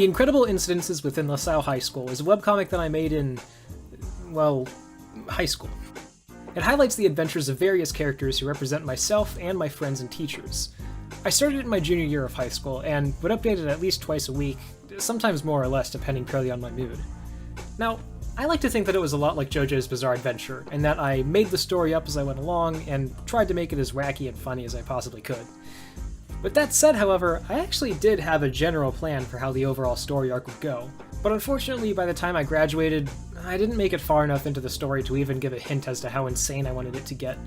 The Incredible Incidences within LaSalle High School is a webcomic that I made in, well, high school. It highlights the adventures of various characters who represent myself and my friends and teachers. I started it in my junior year of high school and would update it at least twice a week, sometimes more or less depending purely on my mood. Now, I like to think that it was a lot like JoJo's Bizarre Adventure, and that I made the story up as I went along and tried to make it as wacky and funny as I possibly could. With that said, however, I actually did have a general plan for how the overall story arc would go, but unfortunately by the time I graduated, I didn't make it far enough into the story to even give a hint as to how insane I wanted it to get.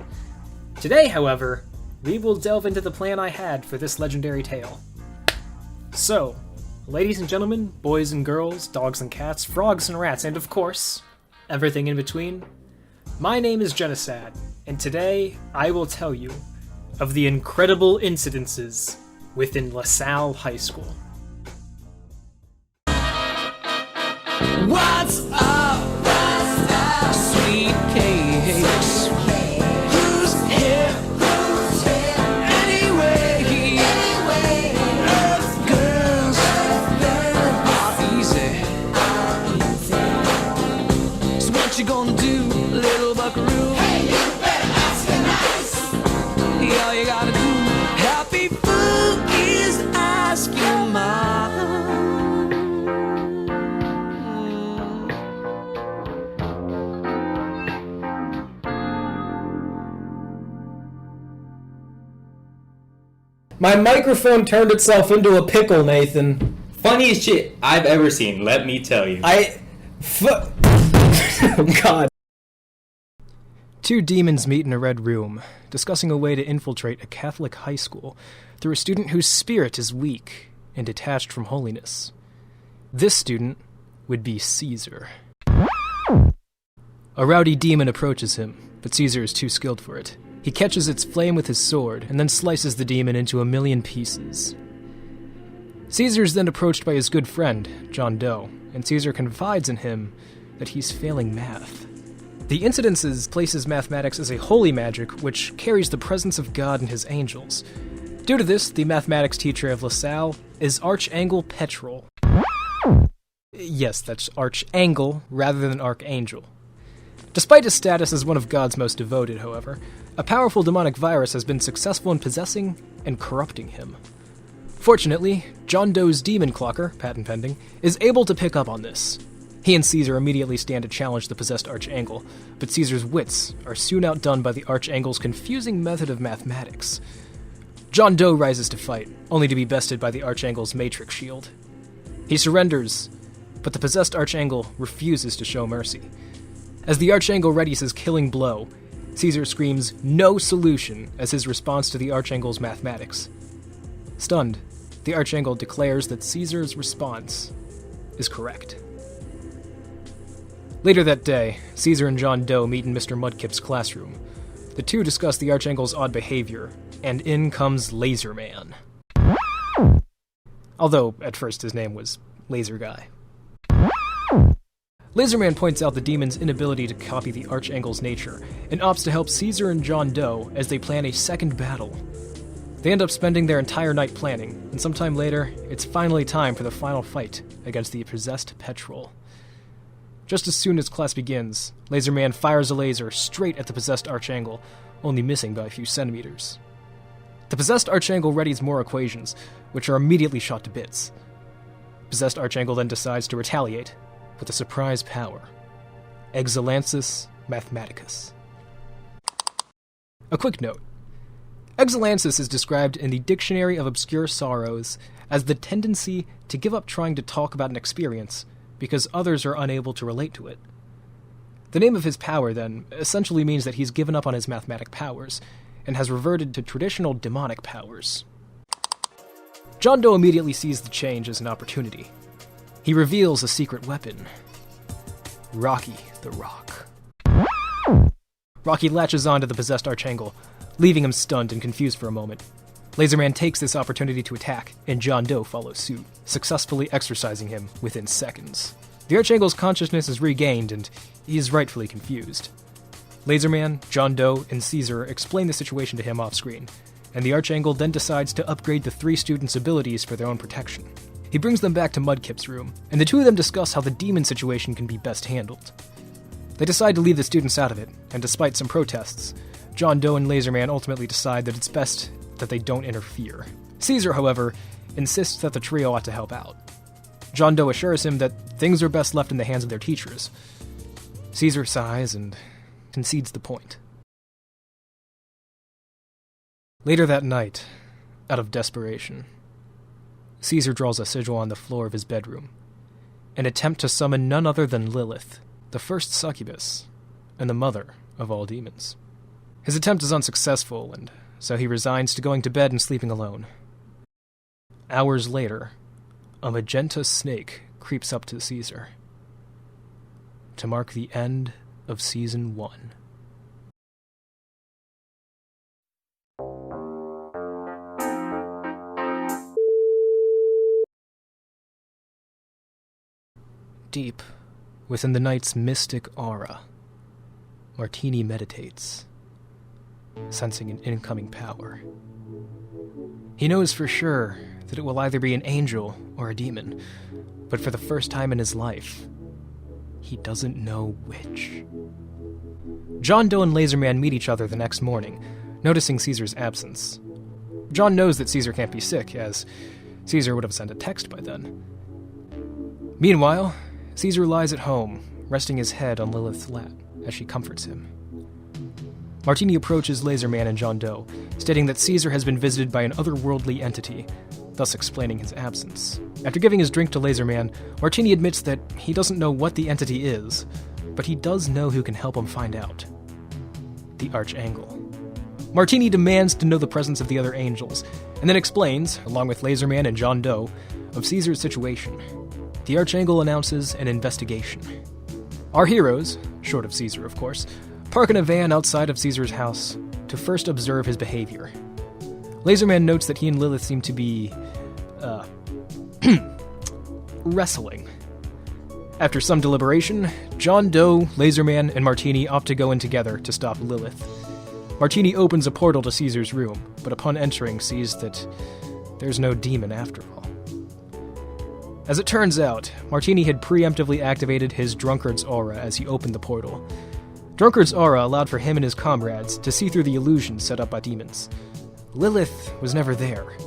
Today, however, we will delve into the plan I had for this legendary tale. So, ladies and gentlemen, boys and girls, dogs and cats, frogs and rats, and of course, everything in between, my name is Genocide, and today I will tell you of the incredible incidences within LaSalle High School. What's up, sweet cakes? Who's here? Anyway, Earth girls are easy. So what you gonna do, little buckaroo? Hey, you better ask her nice. All you gotta do, happy fool, is ask your mom. My microphone turned itself into a pickle, Nathan. Funniest shit I've ever seen, let me tell you. Oh, God. Two demons meet in a red room, discussing a way to infiltrate a Catholic high school through a student whose spirit is weak and detached from holiness. This student would be Cæsar. A rowdy demon approaches him, but Cæsar is too skilled for it. He catches its flame with his sword, and then slices the demon into 1,000,000 pieces. Cæsar is then approached by his good friend, John Doe, and Cæsar confides in him that he's failing math. The Incidences places mathematics as a holy magic which carries the presence of God and his angels. Due to this, the mathematics teacher of LaSalle is Archangel Petrol. Yes, that's Archangel rather than Archangel. Despite his status as one of God's most devoted, however, a powerful demonic virus has been successful in possessing and corrupting him. Fortunately, John Doe's demon clocker, patent pending, is able to pick up on this. He and Cæsar immediately stand to challenge the possessed Archangel, but Cæsar's wits are soon outdone by the Archangel's confusing method of mathematics. John Doe rises to fight, only to be bested by the Archangel's matrix shield. He surrenders, but the possessed Archangel refuses to show mercy. As the Archangel readies his killing blow, Cæsar screams, "No solution," as his response to the Archangel's mathematics. Stunned, the Archangel declares that Cæsar's response is correct. Later that day, Cæsar and John Doe meet in Mr. Mudkip's classroom. The two discuss the Archangel's odd behavior, and in comes Laser Man. Although, at first his name was Laser Guy. Laser Man points out the demon's inability to copy the Archangel's nature, and opts to help Cæsar and John Doe as they plan a second battle. They end up spending their entire night planning, and sometime later, it's finally time for the final fight against the possessed Petrol. Just as soon as class begins, Laser Man fires a laser straight at the possessed Archangel, only missing by a few centimeters. The possessed Archangel readies more equations, which are immediately shot to bits. Possessed Archangel then decides to retaliate with a surprise power, Incidences Mathematicus. A quick note. Incidences is described in the Dictionary of Obscure Sorrows as the tendency to give up trying to talk about an experience because others are unable to relate to it. The name of his power, then, essentially means that he's given up on his mathematic powers and has reverted to traditional demonic powers. John Doe immediately sees the change as an opportunity. He reveals a secret weapon, Rocky the Rock. Rocky latches onto the possessed Archangel, leaving him stunned and confused for a moment. Laser Man takes this opportunity to attack, and John Doe follows suit, successfully exorcising him within seconds. The Archangel's consciousness is regained, and he is rightfully confused. Laser Man, John Doe, and Cæsar explain the situation to him off-screen, and the Archangel then decides to upgrade the three students' abilities for their own protection. He brings them back to Mudkip's room, and the two of them discuss how the demon situation can be best handled. They decide to leave the students out of it, and despite some protests, John Doe and Laserman ultimately decide that it's best that they don't interfere. Cæsar, however, insists that the trio ought to help out. John Doe assures him that things are best left in the hands of their teachers. Cæsar sighs and concedes the point. Later that night, out of desperation, Cæsar draws a sigil on the floor of his bedroom, an attempt to summon none other than Lilith, the first succubus, and the mother of all demons. His attempt is unsuccessful, and so he resigns to going to bed and sleeping alone. Hours later, a magenta snake creeps up to Cæsar to mark the end of Season 1. Deep within the night's mystic aura, Martini meditates, sensing an incoming power. He knows for sure that it will either be an angel or a demon, but for the first time in his life, he doesn't know which. John Doe and Laserman meet each other the next morning, noticing Cæsar's absence. John knows that Cæsar can't be sick, as Cæsar would have sent a text by then. Meanwhile, Cæsar lies at home, resting his head on Lilith's lap as she comforts him. Martini approaches Laserman and John Doe, stating that Cæsar has been visited by an otherworldly entity, thus explaining his absence. After giving his drink to Laserman, Martini admits that he doesn't know what the entity is, but he does know who can help him find out. The Archangel. Martini demands to know the presence of the other angels, and then explains, along with Laserman and John Doe, of Cæsar's situation. The Archangel announces an investigation. Our heroes, short of Cæsar of course, park in a van outside of Cæsar's house to first observe his behavior. Laserman notes that he and Lilith seem to be, wrestling. After some deliberation, John Doe, Laserman, and Martini opt to go in together to stop Lilith. Martini opens a portal to Cæsar's room, but upon entering sees that there's no demon after all. As it turns out, Martini had preemptively activated his drunkard's aura as he opened the portal. Drunkard's aura allowed for him and his comrades to see through the illusions set up by demons. Lilith was never there.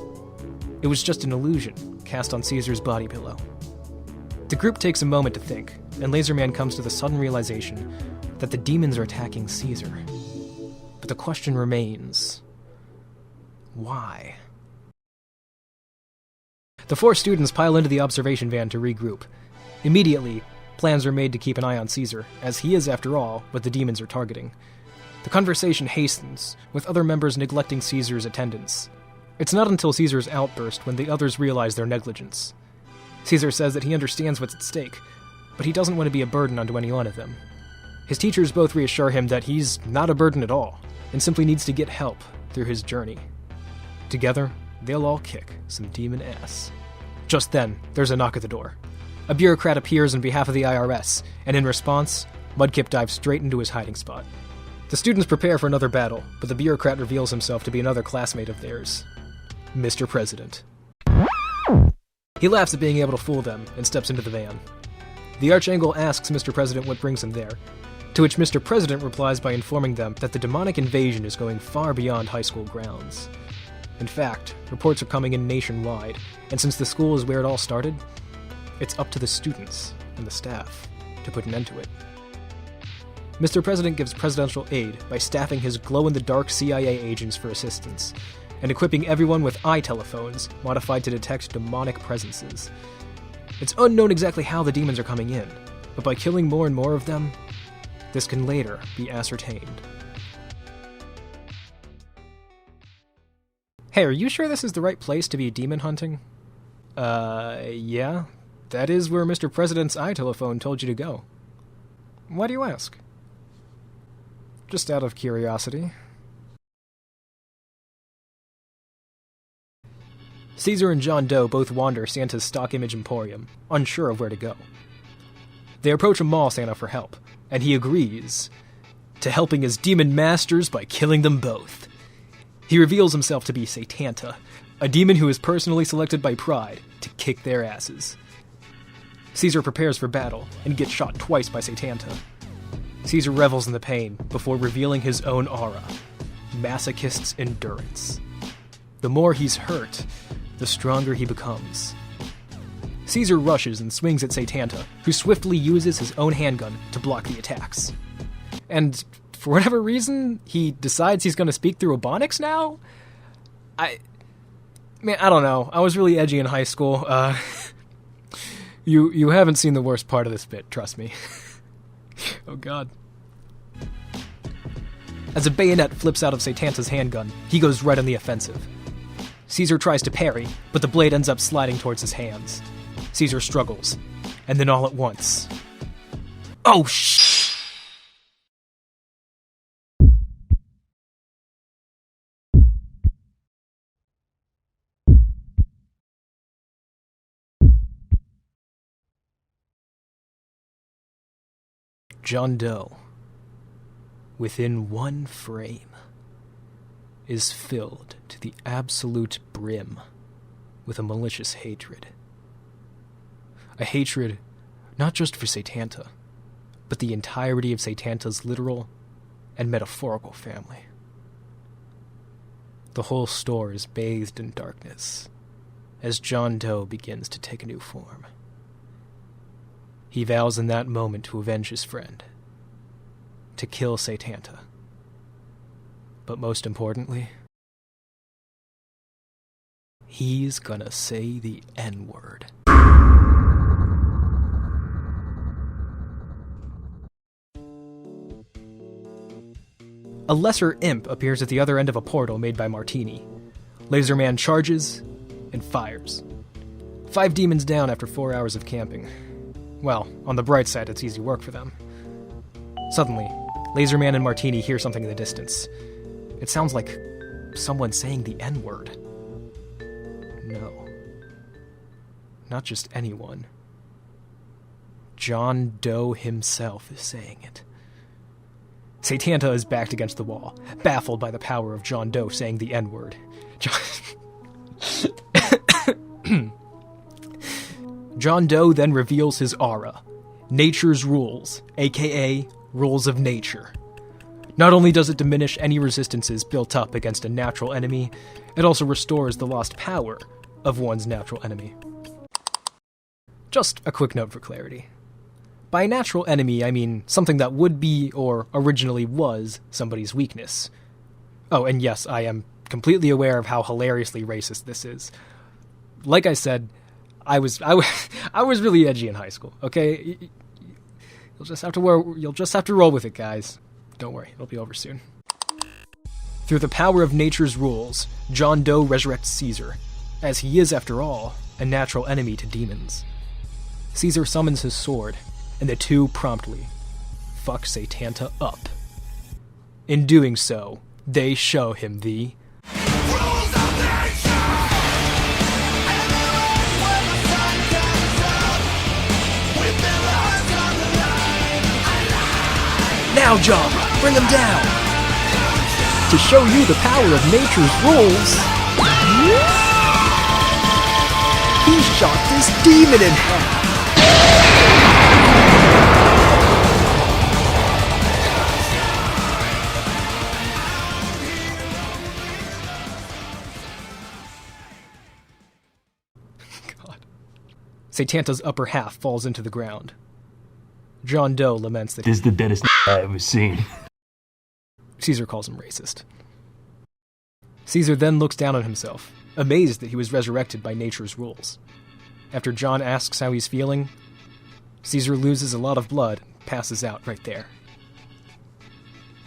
It was just an illusion cast on Cæsar's body pillow. The group takes a moment to think, and Laserman comes to the sudden realization that the demons are attacking Cæsar. But the question remains, why? The four students pile into the observation van to regroup. Immediately, plans are made to keep an eye on Cæsar, as he is, after all, what the demons are targeting. The conversation hastens, with other members neglecting Cæsar's attendance. It's not until Cæsar's outburst when the others realize their negligence. Cæsar says that he understands what's at stake, but he doesn't want to be a burden onto any one of them. His teachers both reassure him that he's not a burden at all, and simply needs to get help through his journey. Together, they'll all kick some demon ass. Just then, there's a knock at the door. A bureaucrat appears on behalf of the IRS, and in response, Mudkip dives straight into his hiding spot. The students prepare for another battle, but the bureaucrat reveals himself to be another classmate of theirs, Mr. President. He laughs at being able to fool them and steps into the van. The Archangel asks Mr. President what brings him there, to which Mr. President replies by informing them that the demonic invasion is going far beyond high school grounds. In fact, reports are coming in nationwide, and since the school is where it all started, it's up to the students and the staff to put an end to it. Mr. President gives presidential aid by staffing his glow-in-the-dark CIA agents for assistance, and equipping everyone with eye telephones modified to detect demonic presences. It's unknown exactly how the demons are coming in, but by killing more and more of them, this can later be ascertained. Hey, are you sure this is the right place to be demon hunting? Yeah. That is where Mr. President's eye telephone told you to go. Why do you ask? Just out of curiosity. Cæsar and John Doe both wander Santa's stock image emporium, unsure of where to go. They approach a mall Santa for help, and he agrees to helping his demon masters by killing them both. He reveals himself to be Satanta, a demon who is personally selected by Pride to kick their asses. Cæsar prepares for battle and gets shot twice by Satanta. Cæsar revels in the pain before revealing his own aura, Masochist's Endurance. The more he's hurt, the stronger he becomes. Cæsar rushes and swings at Satanta, who swiftly uses his own handgun to block the attacks. And for whatever reason, he decides he's going to speak through Ebonics now? I don't know. I was really edgy in high school. You haven't seen the worst part of this bit, trust me. Oh god. As a bayonet flips out of Satanta's handgun, he goes right on the offensive. Cæsar tries to parry, but the blade ends up sliding towards his hands. Cæsar struggles, and then all at once... Oh shh! John Doe, within one frame, is filled to the absolute brim with a malicious hatred. A hatred not just for Satanta, but the entirety of Satanta's literal and metaphorical family. The whole store is bathed in darkness as John Doe begins to take a new form. He vows in that moment to avenge his friend, to kill Satanta. But most importantly, he's gonna say the N-word. A lesser imp appears at the other end of a portal made by Martini. Laserman charges and fires. 5 demons down after 4 hours of camping. Well, on the bright side, it's easy work for them. Suddenly, Laserman and Martini hear something in the distance. It sounds like someone saying the N-word. No. Not just anyone. John Doe himself is saying it. Satanta is backed against the wall, baffled by the power of John Doe saying the N-word. John Doe then reveals his aura, Nature's Rules, aka Rules of Nature. Not only does it diminish any resistances built up against a natural enemy, it also restores the lost power of one's natural enemy. Just a quick note for clarity. By natural enemy, I mean something that would be, or originally was, somebody's weakness. Oh, and yes, I am completely aware of how hilariously racist this is. Like I said, I was really edgy in high school, okay? You'll just have to roll with it, guys. Don't worry, it'll be over soon. Through the power of nature's rules, John Doe resurrects Cæsar, as he is, after all, a natural enemy to demons. Cæsar summons his sword, and the two promptly fuck Satanta up. In doing so, they show him the Rules of nature! Now, John, bring him down! To show you the power of nature's rules, he shot this demon in half! God. Satanta's upper half falls into the ground. John Doe laments that This is the deadest I've ever seen. Cæsar calls him racist. Cæsar then looks down on himself, amazed that he was resurrected by nature's rules. After John asks how he's feeling, Cæsar loses a lot of blood and passes out right there.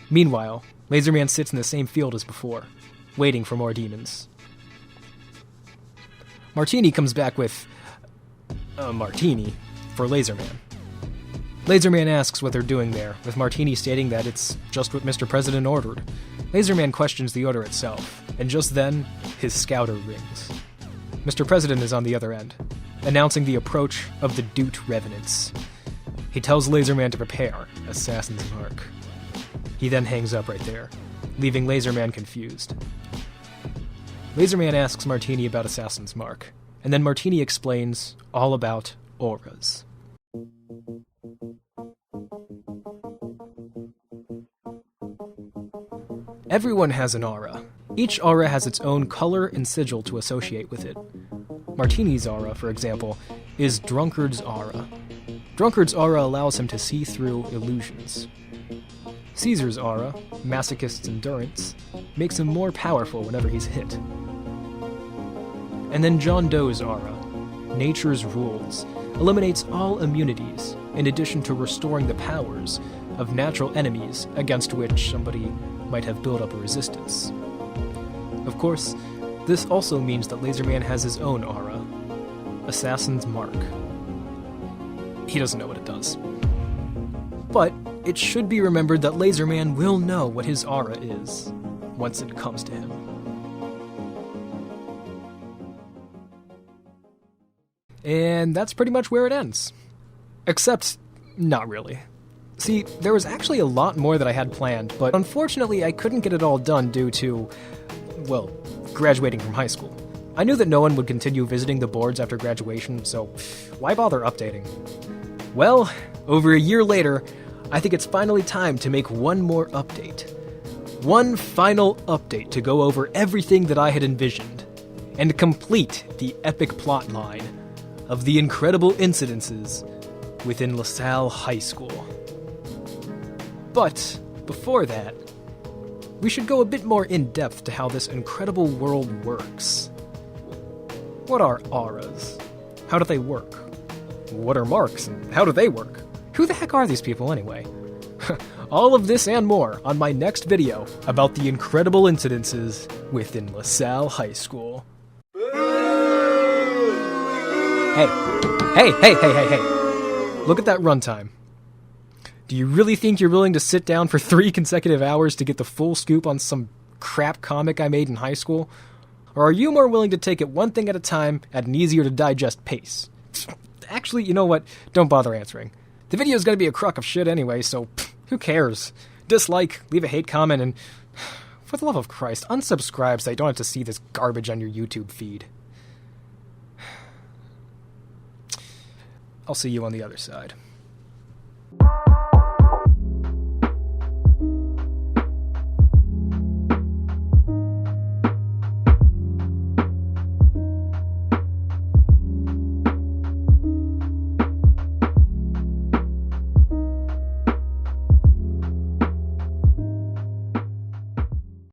Meanwhile, Laserman sits in the same field as before, waiting for more demons. Martini comes back with a martini for Laserman. Laserman asks what they're doing there, with Martini stating that it's just what Mr. President ordered. Laserman questions the order itself, and just then, his scouter rings. Mr. President is on the other end, announcing the approach of the Doot Revenants. He tells Laserman to prepare Assassin's Mark. He then hangs up right there, leaving Laserman confused. Laserman asks Martini about Assassin's Mark, and then Martini explains all about auras. Everyone has an aura. Each aura has its own color and sigil to associate with it. Martini's aura, for example, is Drunkard's aura. Drunkard's aura allows him to see through illusions. Cæsar's aura, Masochist's endurance, makes him more powerful whenever he's hit. And then John Doe's aura, Nature's rules, eliminates all immunities, in addition to restoring the powers of natural enemies against which somebody might have built up a resistance. Of course, this also means that Laserman has his own aura, Assassin's Mark. He doesn't know what it does. But it should be remembered that Laserman will know what his aura is once it comes to him. And that's pretty much where it ends. Except, not really. See, there was actually a lot more that I had planned, but unfortunately I couldn't get it all done due to, well, graduating from high school. I knew that no one would continue visiting the boards after graduation, so why bother updating? Well, over a year later, I think it's finally time to make one more update. One final update to go over everything that I had envisioned, and complete the epic plotline of the incredible incidences within LaSalle High School. But before that, we should go a bit more in-depth to how this incredible world works. What are auras? How do they work? What are marks, and how do they work? Who the heck are these people anyway? All of this and more on my next video about the incredible incidences within LaSalle High School. Hey. Look at that runtime. Do you really think you're willing to sit down for 3 consecutive hours to get the full scoop on some crap comic I made in high school? Or are you more willing to take it one thing at a time at an easier to digest pace? Actually, you know what? Don't bother answering. The video's gonna be a crock of shit anyway, so who cares? Dislike, leave a hate comment, and for the love of Christ, unsubscribe so I don't have to see this garbage on your YouTube feed. I'll see you on the other side.